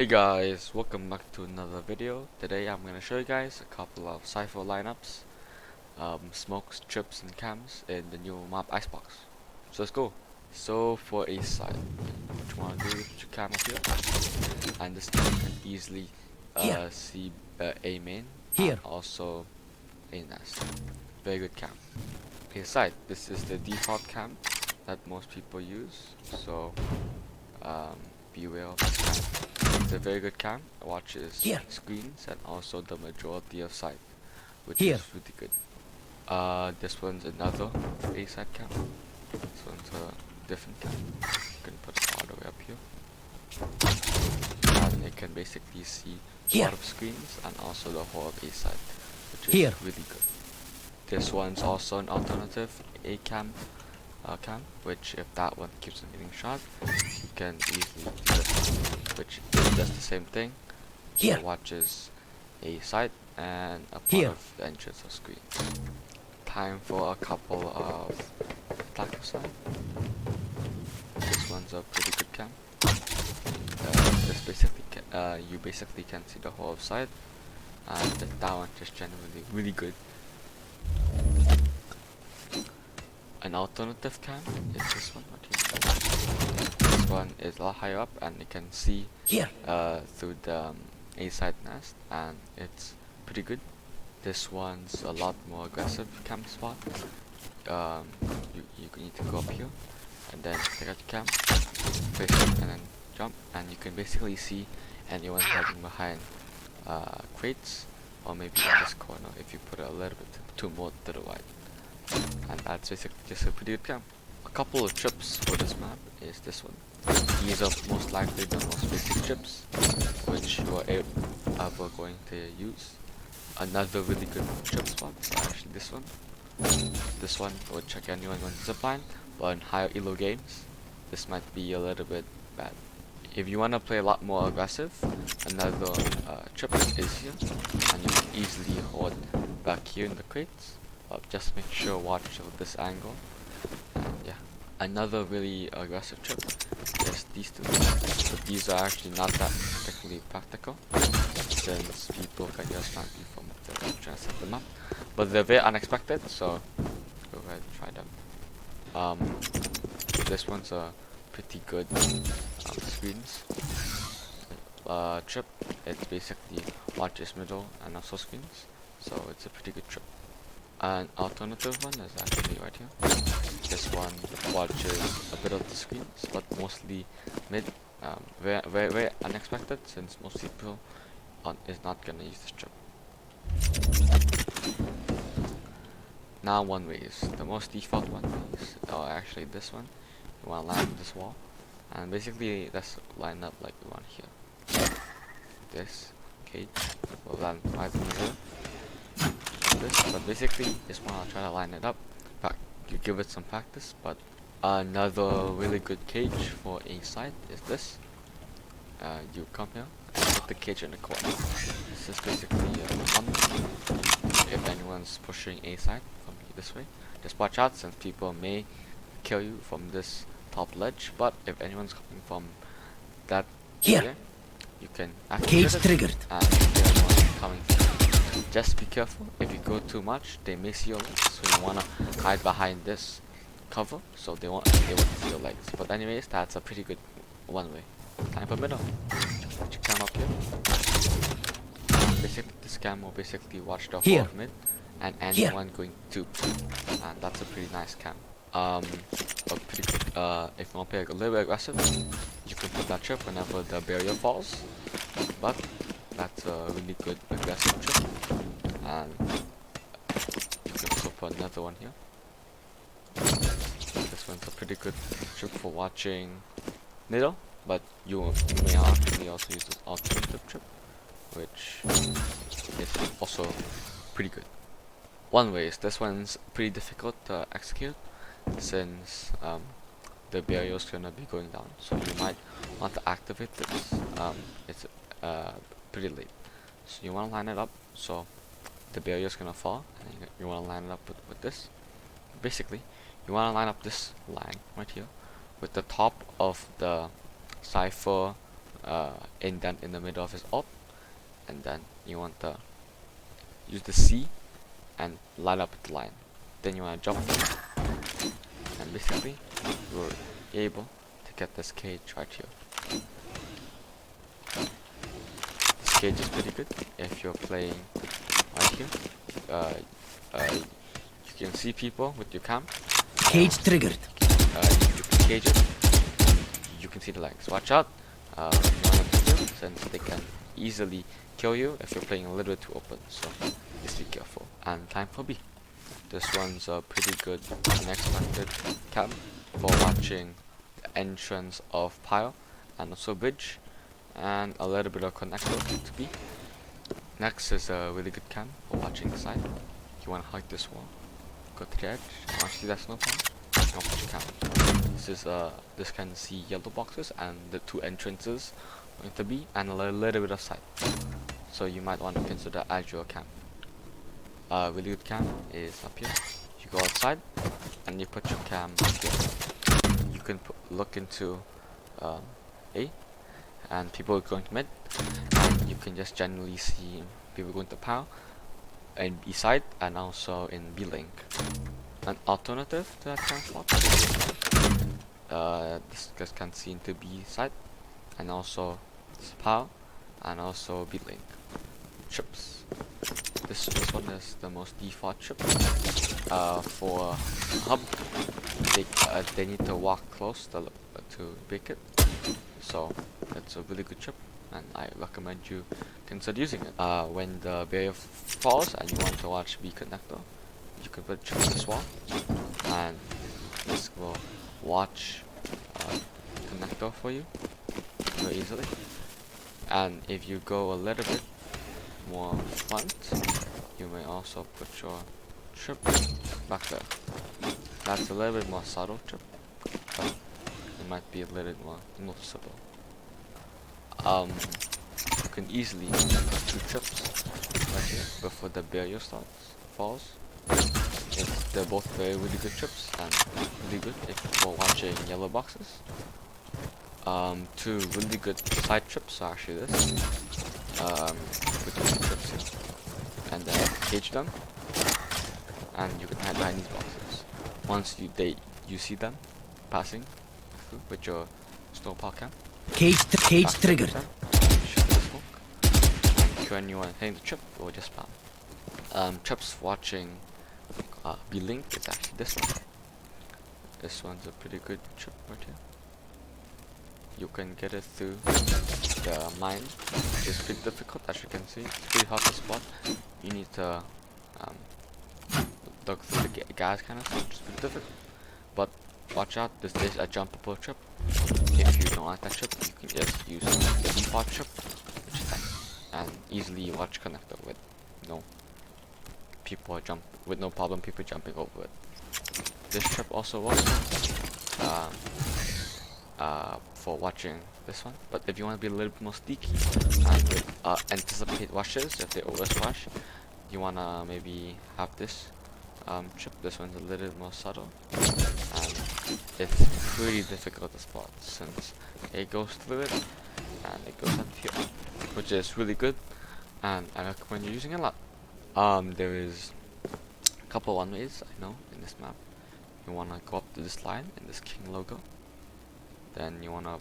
Hey guys, welcome back to another video. Today I'm going to show you guys a couple of Cypher lineups, smokes, trips and cams in the new map Icebox. So let's go. So for a side, what you want to do is put your cam up here, and this cam can easily see a main and also a nest. Very good cam. A side, this is the default cam that most people use, so beware of this cam. It's a very good cam, watches screens and also the majority of sight, which is really good. This one's another A side cam. This one's a different cam. You can put it all the way up here. And it can basically see a lot of screens and also the whole of A side, which is really good. This one's also an alternative A cam, which if that one keeps on getting shot, you can easily use this one, which does the same thing. It watches a site and a part of the entrance of screen. Time for a couple of attacker side. This one's a pretty good cam. This basically you basically can see the whole of side, and that one just generally really good. An alternative cam is this one right here. This one is a lot higher up and you can see through the A side nest, and it's pretty good. This one's a lot more aggressive cam spot. You need to go up here and then take out your cam, place it and then jump, and you can basically see anyone hiding behind crates or maybe in this corner if you put it a little bit too more to the right. And that's basically just a pretty good cam. A couple of trips for this map is this one. These are most likely the most basic trips which you are ever going to use. Another really good trip spot is actually this one. This one would check anyone on zipline, but in higher elo games, this might be a little bit bad. If you want to play a lot more aggressive, another trip is here, and you can easily hold back here in the crates. Just make sure watch this angle. And yeah, another really aggressive trip is these two. But these are actually not that particularly practical, since people can just snipe you from the trying to set them up. But they're very unexpected, so go ahead and try them. This one's a pretty good screens trip. It's basically watches middle and also screens, so it's a pretty good trip. An alternative one is actually right here. This one watches a bit of the screens, but mostly mid. Very unexpected, since most people is not gonna use this trip. Now one ways, the most default one is actually this one. You wanna line up this wall, and basically let's line up like we want here. This cage will land right in the middle. But basically just want to try to line it up. You give it some practice. But another really good cage for a side is this. You come here and put the cage in the corner. This is basically if anyone's pushing a side from this way, just watch out, since people may kill you from this top ledge. But if anyone's coming from that area, you can activate it triggered. And anyone coming from. Just be careful, if you go too much, they may see your legs, so you wanna hide behind this cover, so they won't see your legs. But anyways, that's a pretty good one way. Time for middle. Put your cam up here. Basically, this cam will basically watch the whole of mid and anyone going to, and that's a pretty nice cam. If you want to play a little bit aggressive, you can put that trip whenever the barrier falls. But that's a really good aggressive trip, and you can also put another one here. This one's a pretty good trip for watching middle, but you may actually also use this alternative trip, which is also pretty good. One way is this one's pretty difficult to execute, since the barrier is gonna be going down, so you might want to activate this. It's pretty late, so you want to line it up so the barrier is gonna fall, and you want to line it up with this. Basically, you want to line up this line right here with the top of the Cypher indent in the middle of his ult, and then you want to use the C and line up the line. Then you want to jump in, and basically you're able to get this cage right here. This cage is pretty good if you're playing right here. You can see people with your cam. Cage triggered. You can cage it. You can see the legs. Watch out. You want to kill, since they can easily kill you if you're playing a little bit too open. So just be careful. And time for B. This one's a pretty good unexpected cam for watching the entrance of pile and also bridge, and a little bit of connector to B. Next is a really good cam for watching the side. You want to hug this wall, go to the edge. Want to see that snow pile? Not much cam. This can see yellow boxes and the two entrances going to be, and a little bit of sight. So you might want to consider as your cam. Really good cam is up here. You go outside and you put your cam here. You can look into A, and people are going to mid, and you can just generally see people going to power in B side and also in B link. An alternative to that cam spot, this guys can see into B side and also power and also B link. Chips. This one is the most default chip. For hub, they need to walk close to break it. So it's a really good chip, and I recommend you consider using it. When the barrier falls and you want to watch B connector, you can put a chip on this wall, and this will watch connector for you very easily. And if you go a little bit more front, you may also put your chip back there. That's a little bit more subtle chip, but it might be a little bit more noticeable. You can easily put two chips right here before the barrier falls. They're both really good chips and really good if you're watching yellow boxes. Two really good side chips are actually this. Put two chips here, and then cage them, and you can hide behind these boxes. Once you see them passing through with your snowball cam, Cage triggered. shoot the smoke, and kill anyone hitting the chip or just spam. Chips watching B link is actually this one. This one's a pretty good chip right here. You can get it through the mine. It's pretty difficult, as you can see. It's pretty hard to spot. You need to look through the gas kind of stuff, which is pretty difficult. But watch out, this is a jumpable chip. If you don't like that chip, you can just use the default chip, which is nice, and easily watch connector with no problem people jumping over it. This chip also works for watching this one, but if you want to be a little bit more sneaky and anticipate rushes if they over rush, you want to maybe have this chip. This one's a little bit more subtle, and it's pretty difficult to spot since it goes through it and it goes up here, which is really good, and I recommend you using it a lot. There is a couple one ways I know in this map. You want to go up to this line in this king logo, then you want to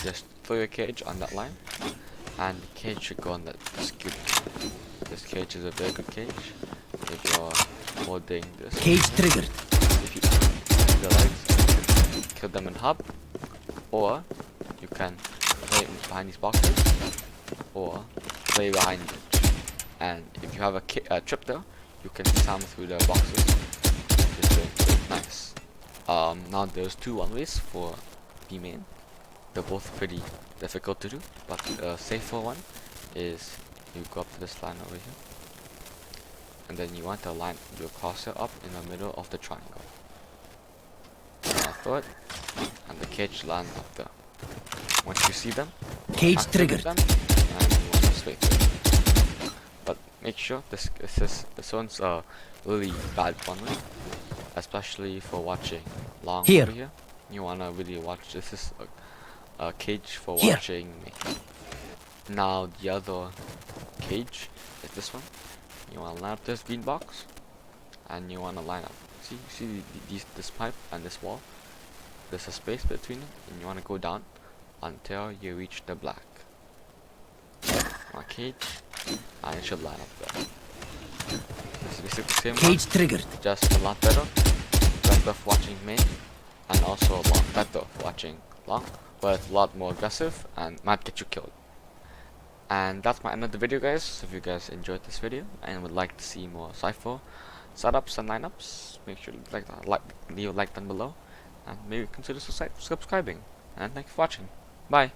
just throw your cage on that line, and the cage should go on that skew. This cage is a very good cage if you're holding this. Cage triggered. If you see the legs, kill them in hub, or you can play behind these boxes, or play behind it. And if you have a trip there, you can slam through the boxes, which is nice. Now there's two one-ways for B main. They're both pretty difficult to do, but the safer one is you go up to this line over here, and then you want to line your crosshair up in the middle of the triangle. Throw it, and the cage lands up there. Once you see them, Cage triggered. them, and you want to swing it. But make sure this one's a really bad one, especially for watching long Here. over here. You wanna really watch. This is cage for Here. watching me. Now the other cage is this one. You want to line up this green box, and you want to line up. See this pipe and this wall. There's a space between it, and you want to go down until you reach the black. Cage, and it should line up there. It's basically the same Cage one, triggered. just a lot better. Better for watching main, and also a lot better for watching long, but a lot more aggressive and might get you killed. And that's my end of the video, guys. So if you guys enjoyed this video and would like to see more Cypher setups and lineups, make sure to leave a like down below, and maybe consider subscribing. And thank you for watching. Bye.